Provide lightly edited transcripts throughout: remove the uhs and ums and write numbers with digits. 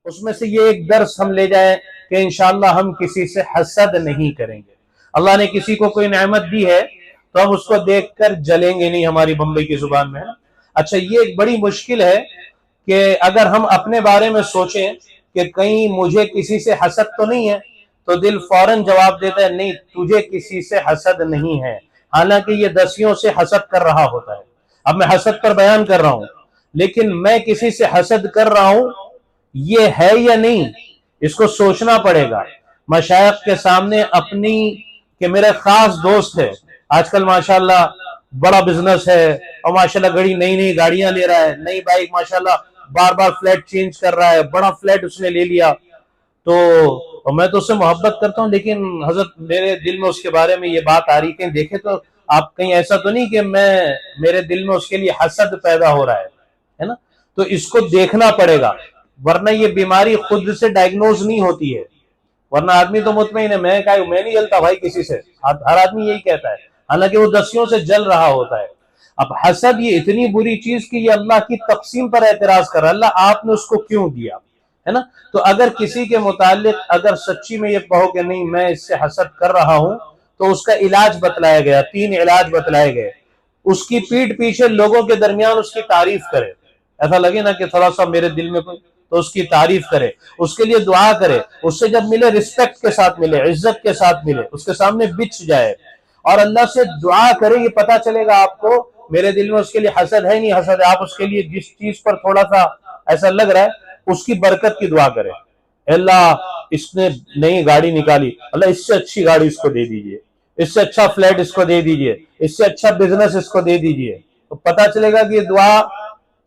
उसमें से ये एक दर्स हम ले जाएं कि इंशाअल्लाह हम किसी से हसद नहीं करेंगे। अल्लाह ने किसी को कोई नेमत दी है तो हम उसको देखकर जलेंगे नहीं, हमारी बम्बई की जुबान में है ना। अच्छा, ये एक बड़ी मुश्किल है कि अगर हम अपने बारे में सोचें कि कहीं मुझे किसी से हसद तो नहीं है, तो दिल फौरन जवाब देता है नहीं, तुझे किसी से हसद नहीं है, हालांकि ये दसियों से हसद कर रहा होता है। अब मैं हसद पर बयान कर रहा हूं, लेकिन मैं किसी से हसद कर रहा हूं ये है या नहीं, इसको सोचना पड़ेगा। मशाइख के सामने अपनी, कि मेरे खास दोस्त है, आजकल माशाल्लाह बड़ा बिजनेस है और माशाल्लाह घड़ी नई नई गाड़ियां ले रहा है, नई बाइक, माशाल्लाह बार बार फ्लैट चेंज कर रहा है, बड़ा फ्लैट उसने ले लिया। तो मैं तो उससे मोहब्बत करता हूं, लेकिन हजरत मेरे दिल में उसके बारे में ये बात आ रही, कहीं देखे तो आप कहीं ऐसा तो नहीं कि मैं, मेरे दिल में उसके लिए हसद पैदा हो रहा है ना। तो इसको देखना पड़ेगा, वरना ये बीमारी खुद से डायग्नोज नहीं होती है। वरना आदमी तो मुतमईन है, मैं नहीं जलता भाई किसी से, हर आदमी यही कहता है, हालांकि वो दसियों से जल रहा होता है। अब हसद ये इतनी बुरी चीज कि ये अल्लाह की तकसीम पर एतराज कर रहा है, अल्लाह आपने उसको क्यों दिया, है ना। तो अगर किसी के मुतालिक अगर सच्ची में ये कहो कि नहीं मैं इससे हसद कर रहा हूं, तो उसका इलाज बतलाया गया, 3 इलाज बतलाए गए। उसकी पीठ पीछे लोगों के दरमियान उसकी तारीफ करे, ऐसा लगे ना कि थोड़ा सा मेरे दिल में कोई, तो उसकी तारीफ करे, उसके लिए दुआ करे, उससे जब मिले रिस्पेक्ट के साथ मिले, इज्जत के साथ मिले, उसके सामने बिछ जाए और अल्लाह से दुआ करे। ये पता चलेगा आपको मेरे दिल में उसके लिए हसद है नहीं हसद है। आप उसके लिए जिस चीज पर थोड़ा सा ऐसा लग रहा है, उसकी बरकत की दुआ करें। अल्लाह इसने नई गाड़ी निकाली, अल्लाह इससे अच्छी गाड़ी इसको दे दीजिए, इससे अच्छा फ्लैट इसको दे दीजिए, इससे अच्छा बिजनेस इसको दे दीजिए। तो पता चलेगा कि दुआ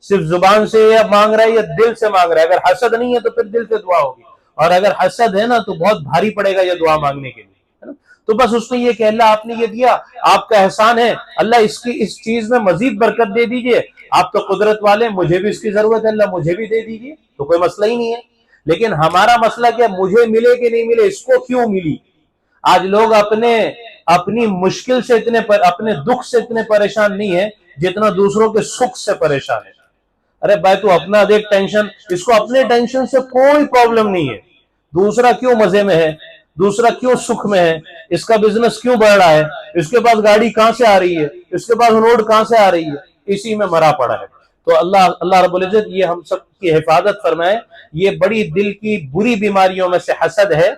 सिर्फ जुबान से या मांग रहा है या दिल से मांग रहा है। अगर हसद नहीं है तो फिर दिल से दुआ होगी, और अगर हसद है ना तो बहुत भारी पड़ेगा ये दुआ मांगने के लिए, है ना। तो बस उसने ये कह, अल्लाह आपने ये दिया, आपका एहसान है, अल्लाह इसकी इस चीज में मजीद बरकत दे दीजिए, आप तो कुदरत वाले, मुझे भी इसकी जरूरत है, अल्लाह मुझे भी दे दीजिए, तो कोई मसला ही नहीं है। लेकिन हमारा मसला क्या, मुझे मिले कि नहीं मिले, इसको क्यों मिली। आज लोग अपनी मुश्किल से इतने अपने दुख से इतने परेशान नहीं है जितना दूसरों के सुख से परेशान है। अरे भाई तू अपना देख टेंशन, इसको अपने टेंशन से कोई प्रॉब्लम नहीं है, दूसरा क्यों मजे में है, दूसरा क्यों सुख में है, इसका बिजनेस क्यों बढ़ रहा है, इसके पास गाड़ी कहां से आ रही है, इसके पास रोड कहां से आ रही है, इसी में मरा पड़ा है। तो अल्लाह रब्बुल इज्जत ये हम सब की हिफाजत फरमाए। ये बड़ी दिल की बुरी बीमारियों में से हसद है।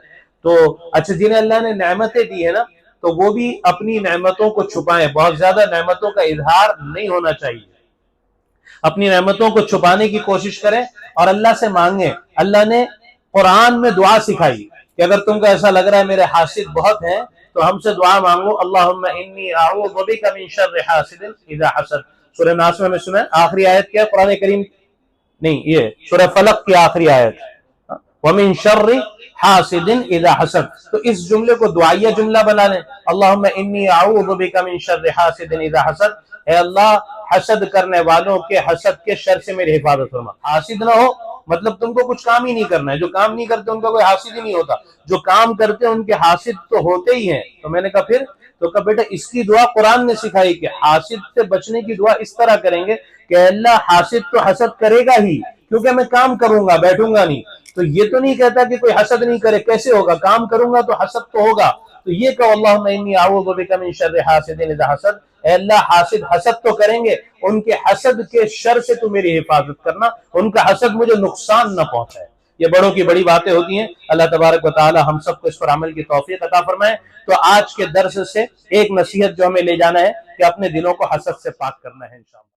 तो अच्छा, जिन्हें अल्लाह ने नेमतें दी है ना, तो वो भी अपनी नेमतों को छुपाएं, बहुत ज्यादा नेमतों का इजहार नहीं होना चाहिए, अपनी नेमतों को छुपाने की कोशिश करें और अल्लाह से मांगे। अल्लाह ने कुरान में दुआ सिखाई कि अगर तुमको ऐसा लग रहा है मेरे हासिद बहुत हैं, तो हमसे दुआ मांगो, अल्लाहुम्मा इन्नी अऊज़ु बिका मिन शर्रि हासिदिन इज़ा हसद। सूरह नास में सुना है, आखिरी आयत क्या है कुरान करीम, नहीं ये सूरह फलक की आखिरी आयत, व मिन शर्रि हासिदिन इज़ा हसद। तो इस जुमले को दुआइया जुमला बना लें, अल्लाहुम्मा इन्नी अऊज़ु बिका मिन शर्रि हासिदिन इज़ा हसद, हे अल्लाह हसद करने वालों के हसद के शर से मेरी हिफाजत फरमा। हासिद ना हो मतलब तुमको कुछ काम ही नहीं करना है, जो काम नहीं करते उनका कोई हासिद ही नहीं होता, जो काम करते हैं उनके हासिद तो होते ही हैं। तो मैंने कहा फिर, तो कहा बेटा इसकी दुआ कुरान ने सिखाई कि हासिद से बचने की दुआ इस तरह करेंगे कि अल्लाह हासिद तो हसद करेगा ही, क्योंकि मैं काम करूंगा बैठूंगा नहीं। तो ये तो नहीं कहता कि कोई हसद नहीं करे, कैसे होगा, काम करूंगा तो हसद तो होगा। तो ये कहो अल्लाहुम्मा इन्नी अऊज़ु बिका मिन शर्रि हासिदिन इज़ा हसद, अल्लाह हासिद हसद तो करेंगे, उनके हसद के शर से तू मेरी हिफाजत करना, उनका हसद मुझे नुकसान न पहुंचाए। ये बड़ों की बड़ी बातें होती हैं। अल्लाह तबारक व तआला हम सबको इस पर अमल की तौफीक अता फरमाए। तो आज के दर्स से एक नसीहत जो हमें ले जाना है कि अपने दिलों को हसद से पाक करना है इंशाअल्लाह।